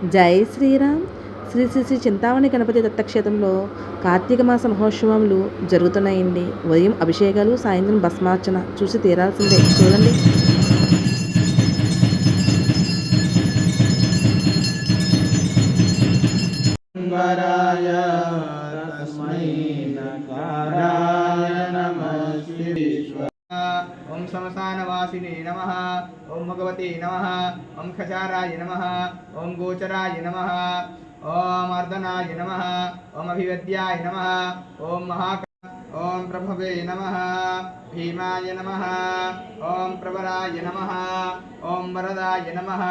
జై శ్రీరామ్. శ్రీ శ్రీ శ్రీ చింతామణి గణపతి దత్తక్షేత్రంలో కార్తీక మాస మహోత్సవములు జరుగుతున్నాయండి. ఉదయం అభిషేకాలు, సాయంత్రం భస్మార్చన చూసి తీరాల్సిందే. చూడండి. ओम समसानवासिने नमः। ओम भगवते नमः। ओम खचाराय नमः। ओम गोचराय नमः। ओम अर्दनाय नमः। ओम अभिवद्याय नमः। ओम ओम प्रभवे नमः। भीमाय नमः। ओम प्रवराय नमः। ओम वरदाय नमः।